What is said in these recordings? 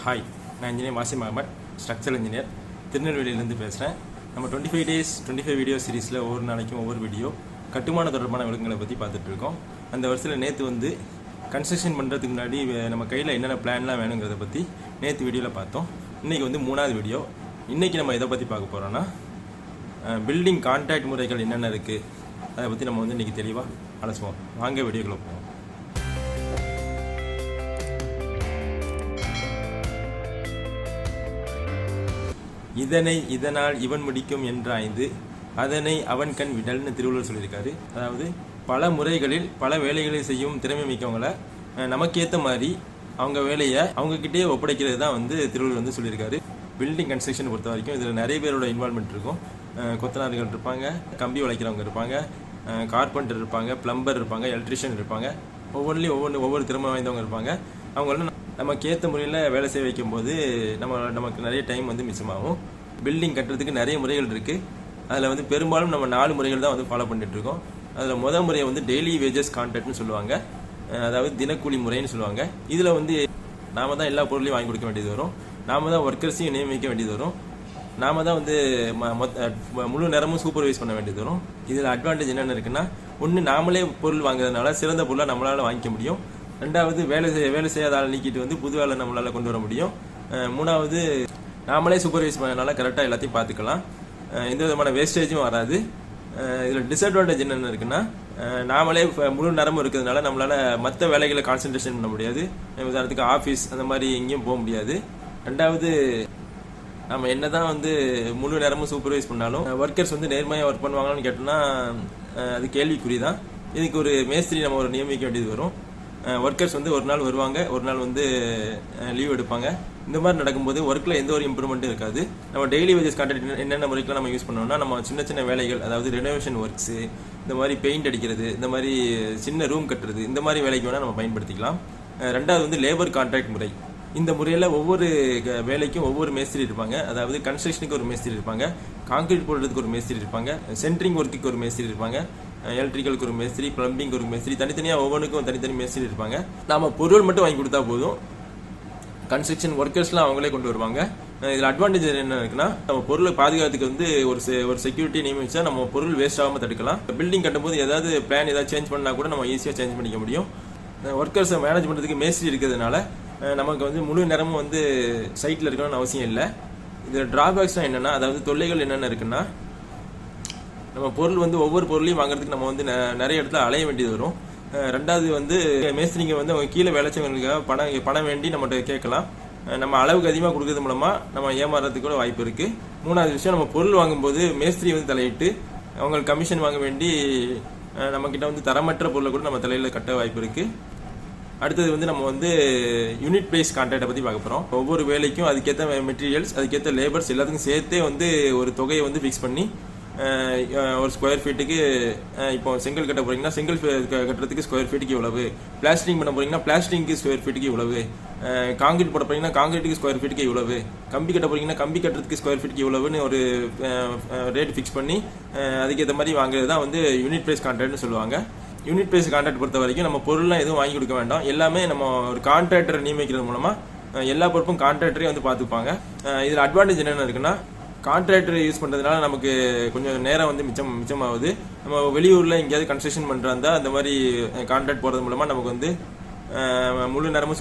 Hi, நான் engineer Wasim Ahmed, structural engineer, திருநெல்வேலியிலேருந்து பேசுகிறேன். நம்ம 25 days 25 வீடியோ சீரீஸில் ஒவ்வொரு நாளைக்கும் ஒவ்வொரு வீடியோ கட்டுமான தொடர்பான விளக்கங்களை பற்றி பார்த்துட்ருக்கோம். அந்த வருஷத்தில் நேற்று வந்து கன்ஸ்ட்ரக்ஷன் பண்ணுறதுக்கு முன்னாடி நம்ம கையில் என்னென்ன பிளான்லாம் வேணுங்கிறத பற்றி நேற்று வீடியோவில் பார்த்தோம். இன்றைக்கி வந்து 3வது வீடியோ. இன்றைக்கி நம்ம எதை பற்றி பார்க்க போகிறோன்னா, பில்டிங் கான்ட்ராக்ட் முறைகள் என்னென்ன இருக்குது அதை பற்றி நம்ம வந்து இன்றைக்கி தெளிவாக அலசுவோம். வாங்க வீடியோக்குள்ளே போவோம். இதனால் இவன் முடிக்கும் என்றாய்ந்து அதனை அவன் கண் விடல்னு திருவள்ளுவர் சொல்லியிருக்காரு. அதாவது பல முறைகளில் பல வேலைகளை செய்யும் திறமை மிக்கவங்களை நமக்கேற்ற மாதிரி அவங்க வேலையை அவங்கக்கிட்டே ஒப்படைக்கிறது தான் வந்து திருவள்ளுவர் வந்து சொல்லியிருக்காரு. பில்டிங் கன்ஸ்ட்ரக்ஷன் பொறுத்த வரைக்கும் இதில் நிறைய பேரோட இன்வால்மெண்ட் இருக்கும். கொத்தனார்கள் இருப்பாங்க, கம்பி உழைக்கிறவங்க இருப்பாங்க, கார்பெண்டர் இருப்பாங்க, பிளம்பர் இருப்பாங்க, எலக்ட்ரிஷியன் இருப்பாங்க. ஒவ்வொன்றுலையும் ஒவ்வொரு திறமை வாய்ந்தவங்க இருப்பாங்க. அவங்கள நமக்கு ஏற்ற முறையில் வேலை செய்ய வைக்கும்போது நமக்கு நிறைய டைம் வந்து மிச்சமாகும். பில்டிங் கட்டுறதுக்கு நிறைய முறைகள் இருக்குது. அதில் வந்து பெரும்பாலும் நம்ம 4 முறைகள் தான் வந்து ஃபாலோ பண்ணிகிட்ருக்கோம். அதில் முதல் முறையை வந்து டெய்லி வேஜஸ் கான்ட்ராக்ட்னு சொல்லுவாங்க, அதாவது தினக்கூலி முறைன்னு சொல்லுவாங்க. இதில் வந்து நாம் தான் எல்லா பொருளையும் வாங்கி கொடுக்க வேண்டியது வரும், நாம் தான் ஒர்க்கர்ஸையும் நியமிக்க வேண்டியது வரும், நாம் தான் வந்து முழு நேரமும் சூப்பர்வைஸ் பண்ண வேண்டியது வரும். இதில் அட்வான்டேஜ் என்னென்ன இருக்குன்னா, ஒன்று நாமளே பொருள் வாங்குறதுனால சிறந்த பொருளாக நம்மளால் வாங்கிக்க முடியும். 2வது வேலை செய்யாத ஆள் நீக்கிட்டு வந்து புது வேலை நம்மளால் கொண்டு வர முடியும். 3வது நாமளே சூப்பர்வைஸ் பண்ணனால கரெக்டாக எல்லாத்தையும் பார்த்துக்கலாம், எந்த விதமான வேஸ்டேஜும் வராது. இதில் டிஸ்அட்வான்டேஜ் என்னென்ன இருக்குன்னா, நாமளே முழு நேரமும் இருக்கிறதுனால நம்மளால் மற்ற வேலைகளை கான்சன்ட்ரேஷன் பண்ண முடியாது. உதாரணத்துக்கு ஆஃபீஸ் அந்த மாதிரி எங்கேயும் போக முடியாது. 2வது நம்ம என்ன தான் வந்து முழு நேரமும் சூப்பர்வைஸ் பண்ணாலும் ஒர்க்கர்ஸ் வந்து நேர்மையாக ஒர்க் பண்ணுவாங்கன்னு கேட்டோம்னா அது கேள்விக்குறி தான். இதுக்கு ஒரு மேஸ்திரி நம்ம ஒரு நியமிக்க வேண்டியது வரும். ஒர்க்கர்ஸ் வந்து ஒரு நாள் வருவாங்க, ஒரு நாள் வந்து லீவ் எடுப்பாங்க. இந்த மாதிரி நடக்கும்போது ஒர்க்கில் எந்த ஒரு இம்ப்ரூவ்மெண்ட்டும் இருக்காது. நம்ம டெய்லி வேஜஸ் கான்ட்ராக்ட் என்னென்ன முறைக்கெலாம் நம்ம யூஸ் பண்ணோம்னா, நம்ம சின்ன சின்ன வேலைகள், அதாவது ரெனோவேஷன் ஒர்க்ஸு, இந்த மாதிரி பெயிண்ட் அடிக்கிறது, இந்த மாதிரி சின்ன ரூம் கட்டுறது, இந்த மாதிரி வேலைக்கு வேணால் நம்ம பயன்படுத்திக்கலாம். 2வது வந்து லேபர் கான்ட்ராக்ட் முறை. இந்த முறையில் ஒவ்வொரு வேலைக்கும் ஒவ்வொரு மேஸ்திரி இருப்பாங்க. அதாவது கன்ஸ்ட்ரக்ஷனுக்கு ஒரு மேஸ்திரி இருப்பாங்க, கான்கிரீட் போடுறதுக்கு ஒரு மேஸ்திரி இருப்பாங்க, சென்ட்ரிங் ஒர்க்குக்கு ஒரு மேஸ்திரி இருப்பாங்க, எலக்ட்ரிக்கலுக்கு ஒரு மேஸ்திரி, பிளம்பிங் ஒரு மேஸ்திரி, தனித்தனியாக ஒவ்வொன்றுக்கும் தனித்தனி மேஸ்திரி இருப்பாங்க. நம்ம பொருள் மட்டும் வாங்கி கொடுத்தா போதும், கன்ஸ்ட்ரக்ஷன் ஒர்க்கர்ஸ்லாம் அவங்களே கொண்டு வருவாங்க. இதில் அட்வான்டேஜ் என்ன இருக்குன்னா, நம்ம பொருளை பாதுகாத்துக்கு வந்து ஒரு செக்யூரிட்டி நியமிச்சா நம்ம பொருள் வேஸ்ட் ஆகாமல் தடுக்கலாம். பில்டிங் கட்டும்போது ஏதாவது பிளான் ஏதாவது சேஞ்ச் பண்ணால் கூட நம்ம ஈஸியாக சேஞ்ச் பண்ணிக்க முடியும். ஒர்க்கர்ஸை மேனேஜ் பண்ணுறதுக்கு மேஸ்திரி இருக்கிறதுனால நமக்கு வந்து முழு நேரமும் வந்து சைட்டில் இருக்கணும்னு அவசியம் இல்லை. இதில் ட்ராபேக்ஸ்லாம் என்னென்னா, அதாவது தொல்லைகள் என்னென்ன இருக்குன்னா, நம்ம பொருள் வந்து ஒவ்வொரு பொருளையும் வாங்குறதுக்கு நம்ம வந்து நிறைய இடத்துல அலைய வேண்டியது வரும். 2வது வந்து மேஸ்திரிங்க வந்து அவங்க கீழே வேலைச்சவங்களுக்காக பணம் வேண்டி நம்மகிட்ட கேட்கலாம். நம்ம அளவுக்கு அதிகமாக கொடுக்கறது மூலமாக நம்ம ஏமாறதுக்கு கூட வாய்ப்பு இருக்குது. 3வது விஷயம், நம்ம பொருள் வாங்கும்போது மேஸ்திரி வந்து தலையிட்டு அவங்களுக்கு கமிஷன் வாங்க வேண்டி நம்மக்கிட்ட வந்து தரமற்ற பொருளை கூட நம்ம தலையில் கட்ட வாய்ப்பு இருக்குது. அடுத்தது வந்து நம்ம வந்து யூனிட் ப்ரைஸ் கான்ட்ராக்டை பற்றி பார்க்க போகிறோம். ஒவ்வொரு வேலைக்கும் அதுக்கேற்ற மெட்டீரியல்ஸ், அதுக்கேற்ற லேபர்ஸ் எல்லாத்துக்கும் சேர்த்தே வந்து ஒரு தொகையை வந்து ஃபிக்ஸ் பண்ணி ஒரு ஸ்கொயர் ஃபீட்டுக்கு, இப்போ செங்கல் கட்ட போகிறீங்கன்னா செங்கல் கட்டுறதுக்கு ஸ்கொயர் ஃபீட்டுக்கு இவ்வளவு, பிளாஸ்டரிங் பண்ண போகிறீங்கன்னா பிளாஸ்டரிங்க்கு ஸ்கொயர் ஃபீட்டுக்கு இவ்வளவு, காங்கிரீட் போட போகிறீங்கன்னா காங்கிரீட்டுக்கு ஸ்கொயர் ஃபீட்டுக்கு இவ்வளவு, கம்பி கட்ட போகிறீங்கன்னா கம்பி கட்டுறதுக்கு ஸ்கொயர் ஃபீட்டுக்கு இவ்வளவுன்னு ஒரு ரேட் ஃபிக்ஸ் பண்ணி அதுக்கேற்ற மாதிரி வாங்குறது தான் வந்து யூனிட் ப்ரைஸ் கான்ட்ராக்ட்னு சொல்லுவாங்க. யூனிட் ப்ரைஸ் கான்ட்ராக்ட் பொறுத்த வரைக்கும் நம்ம பொருள்லாம் எதுவும் வாங்கி கொடுக்க வேண்டாம். எல்லாமே நம்ம ஒரு கான்ட்ராக்டரை நியமிக்கிறது மூலமாக எல்லா பொறுப்பும் கான்ட்ராக்டரே வந்து பார்த்துப்பாங்க. இதில் அட்வான்டேஜ் என்னென்ன இருக்குன்னா, கான்ட்ராக்டர் யூஸ் பண்ணுறதுனால நமக்கு கொஞ்சம் நேரம் வந்து மிச்சமாகுது. நம்ம வெளியூரில் எங்கேயாவது கன்ஸ்ட்ரக்ஷன் பண்ணுறாந்தா அந்த மாதிரி கான்ட்ராக்ட் போகிறது மூலமாக நமக்கு வந்து முழு நேரமும்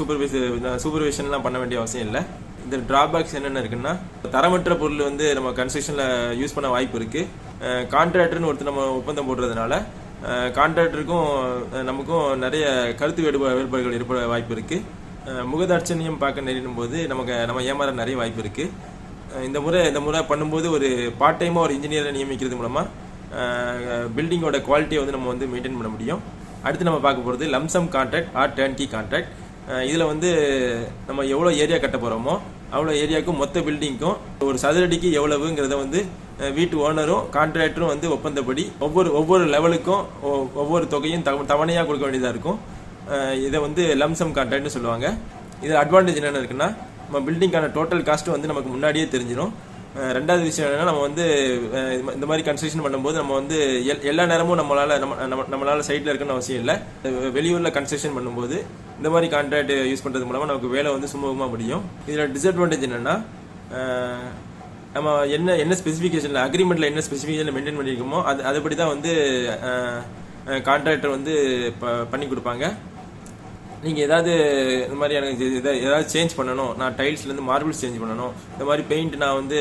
சூப்பர்விஷன்லாம் பண்ண வேண்டிய அவசியம் இல்லை. இந்த ட்ராபேக்ஸ் என்னென்ன இருக்குன்னா, தரமற்ற பொருள் வந்து நம்ம கன்ஸ்ட்ரக்ஷனில் யூஸ் பண்ண வாய்ப்பு இருக்குது. கான்ட்ராக்டர்னு ஒருத்தர் நம்ம ஒப்பந்தம் போடுறதுனால கான்ட்ராக்டருக்கும் நமக்கும் நிறைய கருத்து வேறுபாடுகள் ஏற்பட வாய்ப்பு இருக்குது. முகதாட்சணியம் பார்க்க நேரிடும் போது நம்ம ஏமாற நிறைய வாய்ப்பு இருக்குது. இந்த முறை பண்ணும்போது ஒரு பார்ட் டைமாக ஒரு இன்ஜினியரை நியமிக்கிறது மூலமாக பில்டிங்கோட குவாலிட்டியை வந்து நம்ம வந்து மெயின்டைன் பண்ண முடியும். அடுத்து நம்ம பார்க்க போகிறது lump sum contract R turnkey contract. இதில் வந்து நம்ம எவ்வளோ ஏரியா கட்ட போகிறோமோ அவ்வளோ ஏரியாவுக்கும் மொத்த பில்டிங்க்கும் ஒரு சதுரடிக்கு எவ்வளவுங்கிறத வந்து வீட்டு ஓனரும் கான்ட்ராக்டரும் வந்து ஒப்பந்தப்படி ஒவ்வொரு லெவலுக்கும் ஒவ்வொரு தொகையும் தவணையாக கொடுக்க வேண்டியதாக இருக்கும். இதை வந்து லம்சம் கான்ட்ராக்ட்னு சொல்லுவாங்க. இதில் அட்வான்டேஜ் என்னென்ன இருக்குன்னா, நம்ம பில்டிங்கான டோட்டல் காஸ்ட்டு வந்து நமக்கு முன்னாடியே தெரிஞ்சிடும். ரெண்டாவது விஷயம் என்னன்னா, நம்ம வந்து இந்த மாதிரி கன்ஸ்ட்ரக்ஷன் பண்ணும்போது நம்ம வந்து எல்லா நேரமும் நம்மளால சைட்டில் இருக்கணும்னு அவசியம் இல்லை. வெளியூரில் கன்ஸ்ட்ரக்ஷன் பண்ணும்போது இந்த மாதிரி கான்ட்ராக்ட் யூஸ் பண்ணுறது மூலமாக நமக்கு வேலை வந்து சுமூகமாக முடியும். இதில் டிஸ்அட்வான்டேஜ் என்னென்னா, நம்ம என்ன ஸ்பெசிஃபிகேஷனில் அக்ரிமெண்ட்டில் என்ன ஸ்பெசிஃபிகேஷனில் மெயின்டைன் பண்ணியிருக்கோமோ அதுபடி தான் வந்து கான்ட்ராக்டர் வந்து பண்ணி கொடுப்பாங்க. நீங்கள் ஏதாவது இந்த மாதிரி எனக்கு ஏதாவது சேஞ்ச் பண்ணணும், நான் டைல்ஸ்லேருந்து மார்பிள்ஸ் சேஞ்ச் பண்ணணும், இந்த மாதிரி பெயிண்ட் நான் வந்து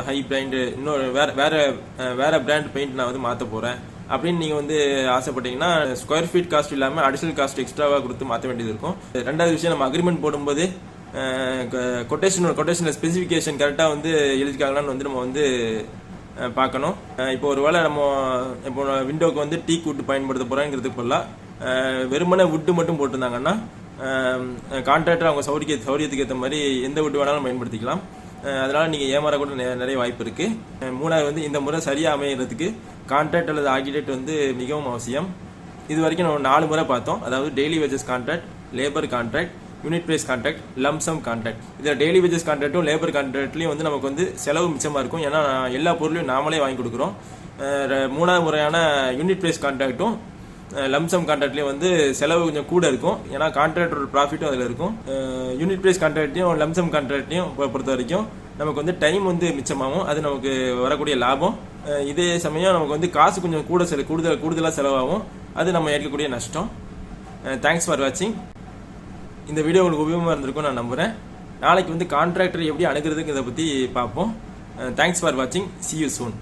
ஹை பிராண்டு இன்னொரு வேறு பிராண்ட் பெயிண்ட் நான் வந்து மாற்ற போகிறேன் அப்படின்னு நீங்கள் வந்து ஆசைப்பட்டீங்கன்னா ஸ்கொயர் ஃபீட் காஸ்ட் இல்லாமல் அடிஷனல் காஸ்ட் எக்ஸ்ட்ராவாக கொடுத்து மாற்ற வேண்டியது இருக்கும். ரெண்டாவது விஷயம், நம்ம அக்ரிமெண்ட் போடும்போது கொட்டேஷனில் ஸ்பெசிஃபிகேஷன் கரெக்டாக வந்து எழுதிக்காங்களான்னு வந்து நம்ம வந்து பார்க்கணும். இப்போ ஒரு வேளை இப்போ விண்டோக்கு வந்து டீக் வுட் பயன்படுத்த போகிறேங்கிறதுக்கு பதிலாக வெறுமனே வுட்டு மட்டும் போட்டிருந்தாங்கன்னா கான்ட்ராக்டர் அவங்க சௌரியத்துக்கு ஏற்ற மாதிரி எந்த வுட்டு வேணாலும் பயன்படுத்திக்கலாம். அதனால் நீங்கள் ஏமாற கூட நிறைய வாய்ப்பு இருக்குது. மூணாவது வந்து இந்த முறை சரியாக அமைகிறதுக்கு கான்ட்ராக்ட் அல்லது ஆர்கிடெக்ட் வந்து மிகவும் அவசியம். இது வரைக்கும் நம்ம 4 முறை பார்த்தோம். அதாவது daily wages contract, labour contract, unit price contract, lumpsum contract. இதில் டெய்லி வேஜஸ் கான்ட்ராக்டும் லேபர் கான்ட்ராக்ட்லேயும் வந்து நமக்கு வந்து செலவு மிச்சமாக இருக்கும். ஏன்னா எல்லா பொருளையும் நாமளே வாங்கி கொடுக்குறோம். மூணாவது முறையான யூனிட் பிரைஸ் கான்ட்ராக்டும் லம்சம் கான்ட்ராக்ட்லேயும் வந்து செலவு கொஞ்சம் கூட இருக்கும். ஏன்னா கான்ட்ராக்டரோட ப்ராஃபிட்டும் அதில் இருக்கும். யூனிட் பிரைஸ் கான்ட்ராக்ட்லையும் லம்சம் கான்ட்ராக்ட்லையும் பொறுத்த வரைக்கும் நமக்கு வந்து டைம் வந்து மிச்சமாகும். அது நமக்கு வரக்கூடிய லாபம். இதே சமயம் நமக்கு வந்து காசு கொஞ்சம் கூடுதலாக செலவாகும். அது நம்ம ஏற்கக்கூடிய நஷ்டம். தேங்க்ஸ் ஃபார் வாட்சிங். இந்த வீடியோ உங்களுக்கு உபயோகமாக இருந்திருக்கும் நான் நம்புகிறேன். நாளைக்கு வந்து கான்ட்ராக்டர் எப்படி அணுகிறதுக்கு இதை பற்றி பார்ப்போம். தேங்க்ஸ் ஃபார் வாட்சிங். See you soon.